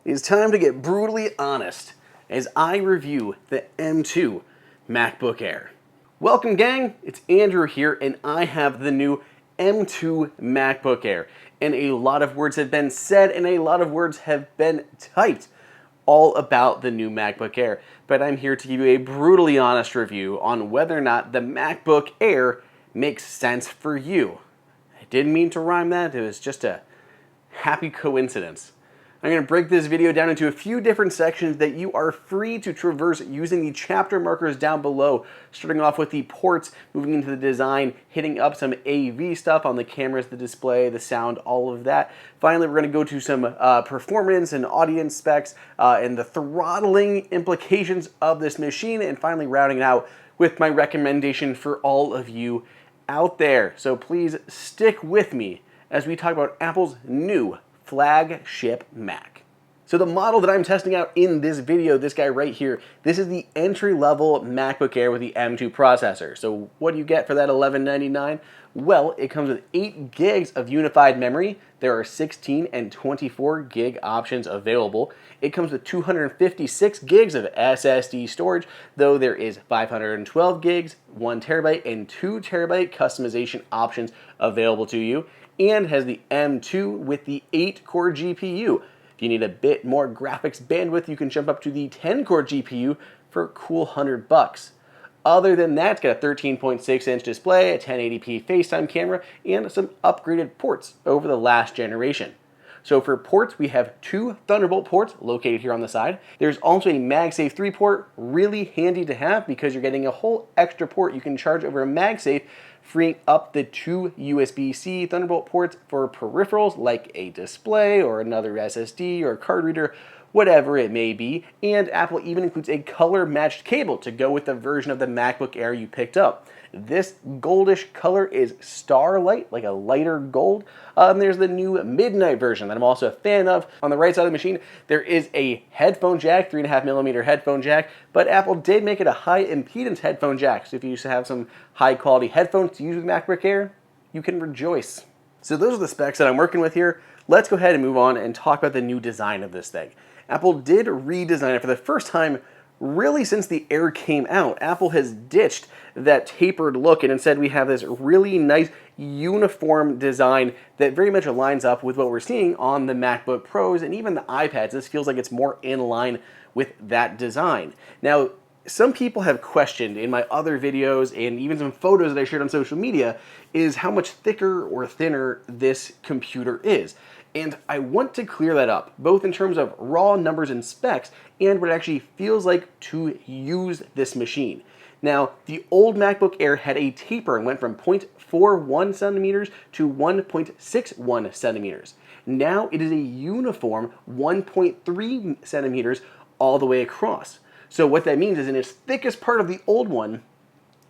It's time to get brutally honest as I review the M2 MacBook Air. Welcome, gang. It's Andrew here, and I have the new M2 MacBook Air. And a lot of words have been said and a lot of words have been typed all about the new MacBook Air. But I'm here to give you a brutally honest review on whether or not the MacBook Air makes sense for you. I didn't mean to rhyme that. It was just a happy coincidence. I'm going to break this video down into a few different sections that you are free to traverse using the chapter markers down below, starting off with the ports, moving into the design, hitting up some AV stuff on the cameras, the display, the sound, all of that. Finally, we're going to go to some performance and audience specs and the throttling implications of this machine, and finally rounding it out with my recommendation for all of you out there. So please stick with me as we talk about Apple's new flagship Mac. So the model that I'm testing out in this video, this guy right here, this is the entry-level MacBook Air with the M2 processor. So what do you get for that $1199? Well, it comes with 8 gigs of unified memory. There are 16 and 24 gig options available. It comes with 256 gigs of SSD storage, though there is 512 gigs, 1 terabyte, and 2 terabyte customization options available to you, and has the M2 with the 8-core GPU. If you need a bit more graphics bandwidth, you can jump up to the 10-core GPU for a cool $100. Other than that, it's got a 13.6-inch display, a 1080p FaceTime camera, and some upgraded ports over the last generation. So for ports, we have 2 Thunderbolt ports located here on the side. There's also a MagSafe 3 port, really handy to have because you're getting a whole extra port you can charge over a MagSafe, freeing up the 2 USB-C Thunderbolt ports for peripherals like a display or another SSD or card reader, whatever it may be. And Apple even includes a color-matched cable to go with the version of the MacBook Air you picked up. This goldish color is Starlight, like a lighter gold. And there's the new Midnight version that I'm also a fan of. On the right side of the machine, there is a headphone jack, 3.5mm headphone jack, but Apple did make it a high impedance headphone jack. So if you used to have some high quality headphones to use with MacBook Air, you can rejoice. So those are the specs that I'm working with here. Let's go ahead and move on and talk about the new design of this thing. Apple did redesign it for the first time really since the Air came out. Apple has ditched that tapered look, and instead we have this really nice uniform design that very much aligns up with what we're seeing on the MacBook Pros and even the iPads. This feels like it's more in line with that design. Now, some people have questioned in my other videos and even some photos that I shared on social media is how much thicker or thinner this computer is. And I want to clear that up, both in terms of raw numbers and specs and what it actually feels like to use this machine. Now, the old MacBook Air had a taper and went from 0.41 centimeters to 1.61 centimeters. Now it is a uniform 1.3 centimeters all the way across. So what that means is in its thickest part of the old one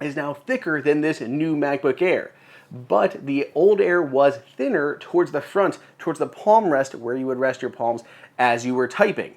is now thicker than this new MacBook Air. But the old Air was thinner towards the front, towards the palm rest where you would rest your palms as you were typing.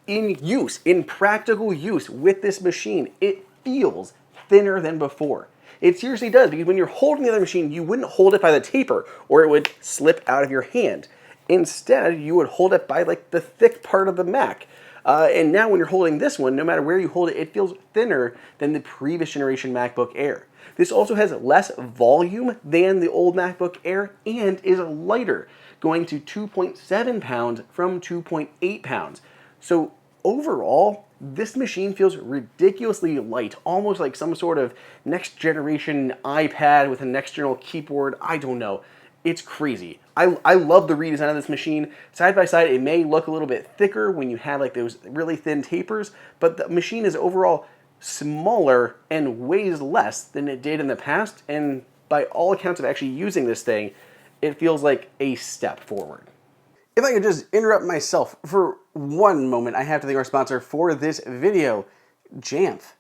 In use, in practical use with this machine, it feels thinner than before. It seriously does, because when you're holding the other machine, you wouldn't hold it by the taper or it would slip out of your hand. Instead, you would hold it by like the thick part of the Mac. And now when you're holding this one, no matter where you hold it, it feels thinner than the previous generation MacBook Air. This also has less volume than the old MacBook Air and is lighter, going to 2.7 pounds from 2.8 pounds. So overall, this machine feels ridiculously light, almost like some sort of next generation iPad with a next general keyboard. I don't know. It's crazy. I love the redesign of this machine. Side by side, it may look a little bit thicker when you have like those really thin tapers, but the machine is overall smaller and weighs less than it did in the past. And by all accounts of actually using this thing, it feels like a step forward. If I could just interrupt myself for one moment, I have to thank our sponsor for this video, Jamf.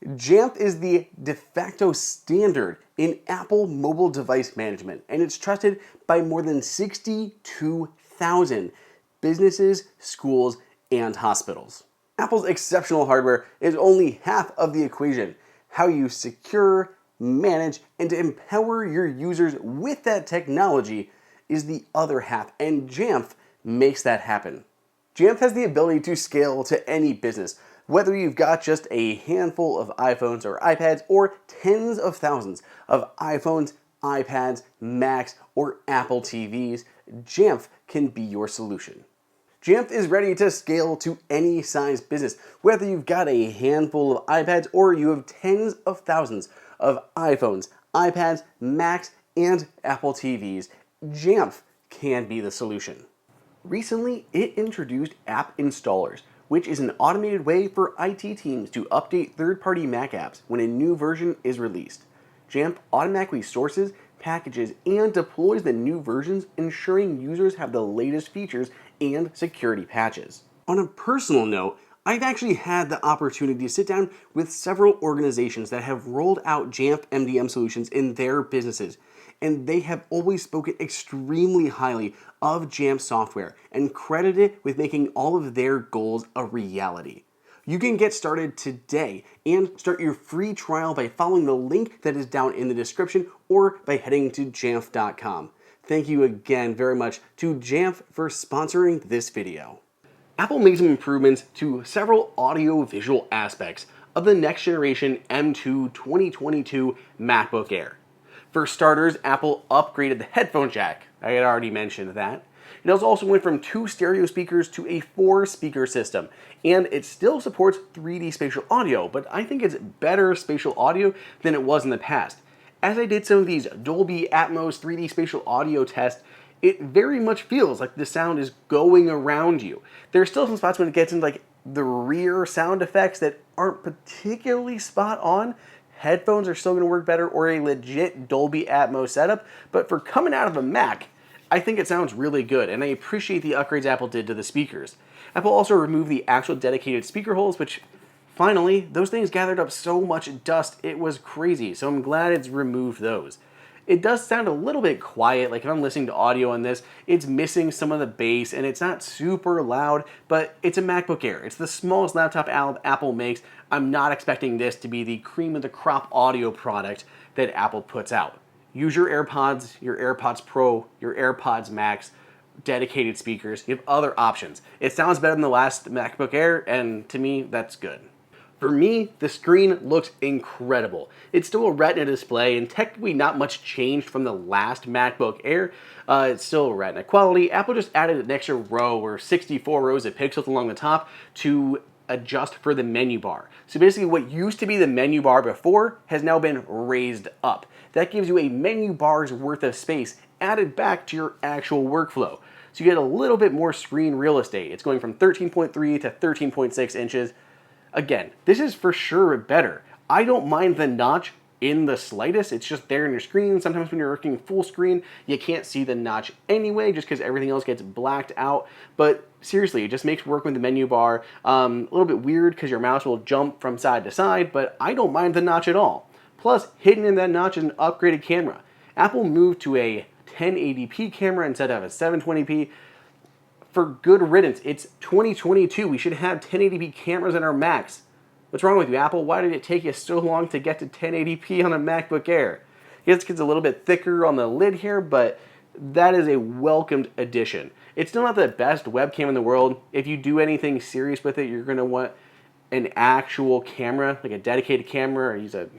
Jamf is the de facto standard in Apple mobile device management, and it's trusted by more than 62,000 businesses, schools, and hospitals. Apple's exceptional hardware is only half of the equation. How you secure, manage, and empower your users with that technology is the other half, and Jamf makes that happen. Jamf has the ability to scale to any business, whether you've got just a handful of iPhones or iPads or tens of thousands of iPhones, iPads, Macs, or Apple TVs, Jamf can be your solution. Jamf is ready to scale to any size business, whether you've got a handful of iPads or you have tens of thousands of iPhones, iPads, Macs, and Apple TVs, Jamf can be the solution. Recently, it introduced app installers, which is an automated way for IT teams to update third-party Mac apps when a new version is released. Jamf automatically sources, packages, and deploys the new versions, ensuring users have the latest features and security patches. On a personal note, I've actually had the opportunity to sit down with several organizations that have rolled out Jamf MDM solutions in their businesses, and they have always spoken extremely highly of Jamf software and credited it with making all of their goals a reality. You can get started today and start your free trial by following the link that is down in the description or by heading to jamf.com. Thank you again very much to Jamf for sponsoring this video. Apple made some improvements to several audio-visual aspects of the next generation M2 2022 MacBook Air. For starters, Apple upgraded the headphone jack. I had already mentioned that. It also went from 2 stereo speakers to a 4-speaker system, and it still supports 3D spatial audio, but I think it's better spatial audio than it was in the past. As I did some of these Dolby Atmos 3D spatial audio tests, it very much feels like the sound is going around you. There's still some spots when it gets into like the rear sound effects that aren't particularly spot on. Headphones are still going to work better, or a legit Dolby Atmos setup, but for coming out of a Mac, I think it sounds really good, and I appreciate the upgrades Apple did to the speakers. Apple also removed the actual dedicated speaker holes, which finally, those things gathered up so much dust, it was crazy, so I'm glad it's removed those. It does sound a little bit quiet, like if I'm listening to audio on this, it's missing some of the bass, and it's not super loud, but it's a MacBook Air. It's the smallest laptop Apple makes. I'm not expecting this to be the cream of the crop audio product that Apple puts out. Use your AirPods Pro, your AirPods Max, dedicated speakers. You have other options. It sounds better than the last MacBook Air, and to me, that's good. For me, the screen looks incredible. It's still a Retina display, and technically not much changed from the last MacBook Air. It's still Retina quality. Apple just added an extra row or 64 rows of pixels along the top to adjust for the menu bar. So basically what used to be the menu bar before has now been raised up. That gives you a menu bar's worth of space added back to your actual workflow. So you get a little bit more screen real estate. It's going from 13.3 to 13.6 inches. Again, this is for sure better. I don't mind the notch in the slightest. It's just there in your screen. Sometimes when you're working full screen, you can't see the notch anyway, just because everything else gets blacked out. But seriously, it just makes work with the menu bar a little bit weird because your mouse will jump from side to side, but I don't mind the notch at all. Plus, hidden in that notch is an upgraded camera. Apple moved to a 1080p camera instead of a 720p. For good riddance, it's 2022. We should have 1080p cameras in our Macs. What's wrong with you, Apple? Why did it take you so long to get to 1080p on a MacBook Air? It gets a little bit thicker on the lid here, but that is a welcomed addition. It's still not the best webcam in the world. If you do anything serious with it, you're going to want an actual camera, like a dedicated camera, or use a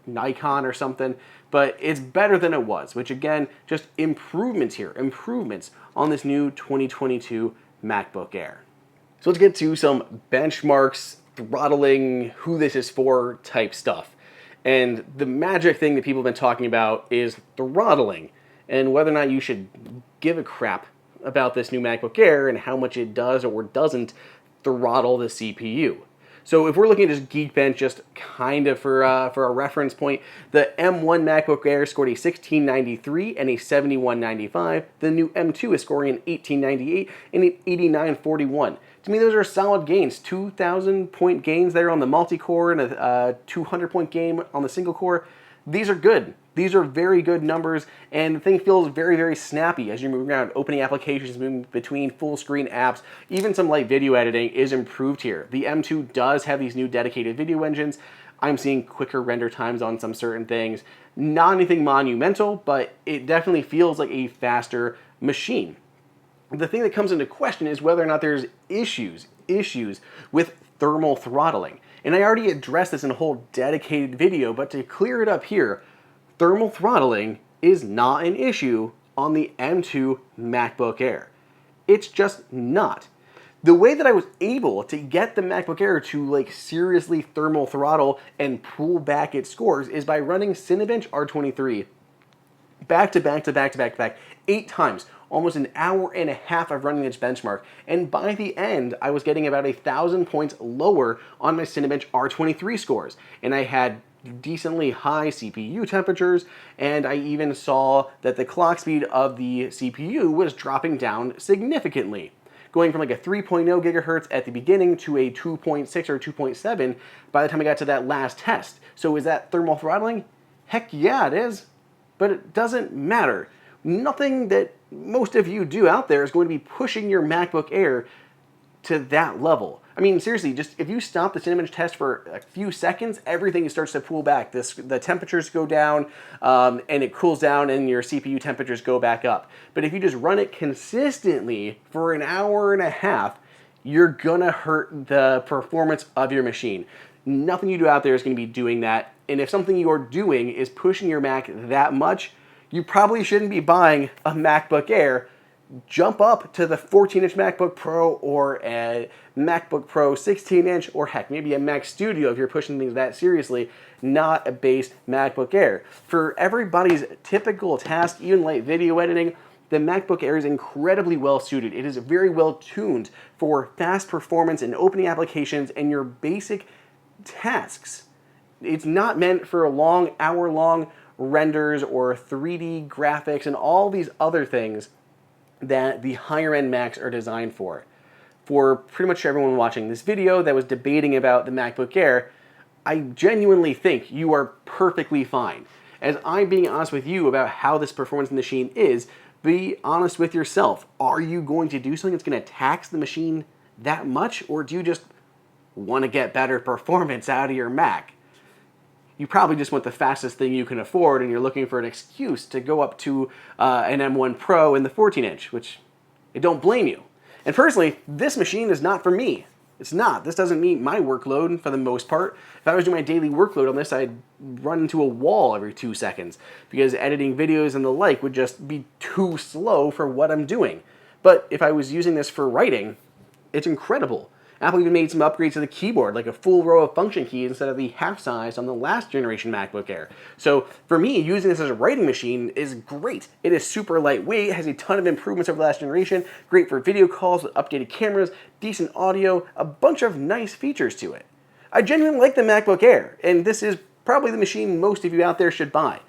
Nikon or something, but it's better than it was, which again, just improvements here, improvements on this new 2022 MacBook Air. So let's get to some benchmarks, throttling, who this is for type stuff. And the magic thing that people have been talking about is throttling, and whether or not you should give a crap about this new MacBook Air and how much it does or doesn't throttle the CPU. So if we're looking at just Geekbench, just kind of for a reference point, the M1 MacBook Air scored a 1693 and a 7195. The new M2 is scoring an 1898 and an 8941. To me, those are solid gains. 2,000 point gains there on the multi-core and a 200 point gain on the single core. These are good. These are very good numbers, and the thing feels very, very snappy as you're moving around, opening applications, moving between full screen apps. Even some light video editing is improved here. The M2 does have these new dedicated video engines. I'm seeing quicker render times on some certain things. Not anything monumental, but it definitely feels like a faster machine. The thing that comes into question is whether or not there's issues with thermal throttling. And I already addressed this in a whole dedicated video, but to clear it up here, thermal throttling is not an issue on the M2 MacBook Air. It's just not. The way that I was able to get the MacBook Air to like seriously thermal throttle and pull back its scores is by running Cinebench R23 back to back 8 times, almost an hour and a half of running this benchmark, and by the end I was getting about 1,000 points lower on my Cinebench R23 scores, and I had decently high CPU temperatures, and I even saw that the clock speed of the CPU was dropping down significantly, going from like a 3.0 gigahertz at the beginning to a 2.6 or 2.7 by the time I got to that last test. So is that thermal throttling? Heck yeah, it is. But it doesn't matter. Nothing that most of you do out there is going to be pushing your MacBook Air to that level. I mean, seriously, just if you stop the Cinebench test for a few seconds, everything starts to pull back. The temperatures go down, and it cools down, and your CPU temperatures go back up. But if you just run it consistently for an hour and a half, you're gonna hurt the performance of your machine. Nothing you do out there is gonna be doing that. And if something you're doing is pushing your Mac that much, you probably shouldn't be buying a MacBook Air. Jump up to the 14-inch MacBook Pro or a MacBook Pro 16-inch, or heck, maybe a Mac Studio if you're pushing things that seriously, not a base MacBook Air. For everybody's typical task, even light video editing, the MacBook Air is incredibly well suited. It is very well tuned for fast performance and opening applications and your basic tasks. It's not meant for long, hour-long renders or 3D graphics and all these other things that the higher-end Macs are designed for. For pretty much everyone watching this video that was debating about the MacBook Air, I genuinely think you are perfectly fine. As I'm being honest with you about how this performance machine is, be honest with yourself. Are you going to do something that's going to tax the machine that much, or do you just want to get better performance out of your Mac? You probably just want the fastest thing you can afford, and you're looking for an excuse to go up to an M1 Pro in the 14-inch, which I don't blame you. And personally, this machine is not for me. It's not. This doesn't meet my workload for the most part. If I was doing my daily workload on this, I'd run into a wall every 2 seconds because editing videos and the like would just be too slow for what I'm doing. But if I was using this for writing, it's incredible. Apple even made some upgrades to the keyboard, like a full row of function keys instead of the half size on the last generation MacBook Air. So for me, using this as a writing machine is great. It is super lightweight, has a ton of improvements over the last generation, great for video calls with updated cameras, decent audio, a bunch of nice features to it. I genuinely like the MacBook Air, and this is probably the machine most of you out there should buy.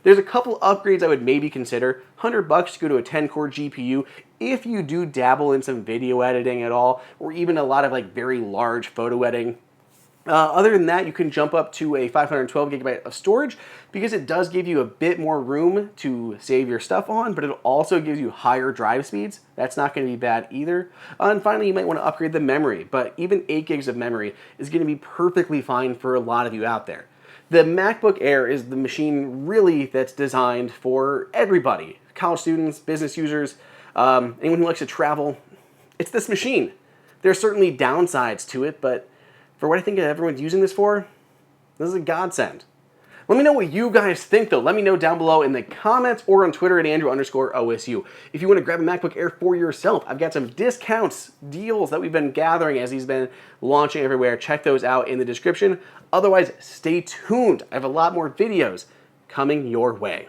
There's a couple upgrades I would maybe consider. $100 to go to a 10-core GPU if you do dabble in some video editing at all, or even a lot of like very large photo editing. Other than that, you can jump up to a 512 gigabyte of storage because it does give you a bit more room to save your stuff on, but it also gives you higher drive speeds. That's not going to be bad either. And finally, you might want to upgrade the memory, but even 8 gigs of memory is going to be perfectly fine for a lot of you out there. The MacBook Air is the machine really that's designed for everybody. College students, business users, anyone who likes to travel. It's this machine. There are certainly downsides to it, but for what I think everyone's using this for, this is a godsend. Let me know what you guys think, though. Let me know down below in the comments or on Twitter at Andrew_OSU. If you want to grab a MacBook Air for yourself, I've got some discounts, deals that we've been gathering as he's been launching everywhere. Check those out in the description. Otherwise, stay tuned. I have a lot more videos coming your way.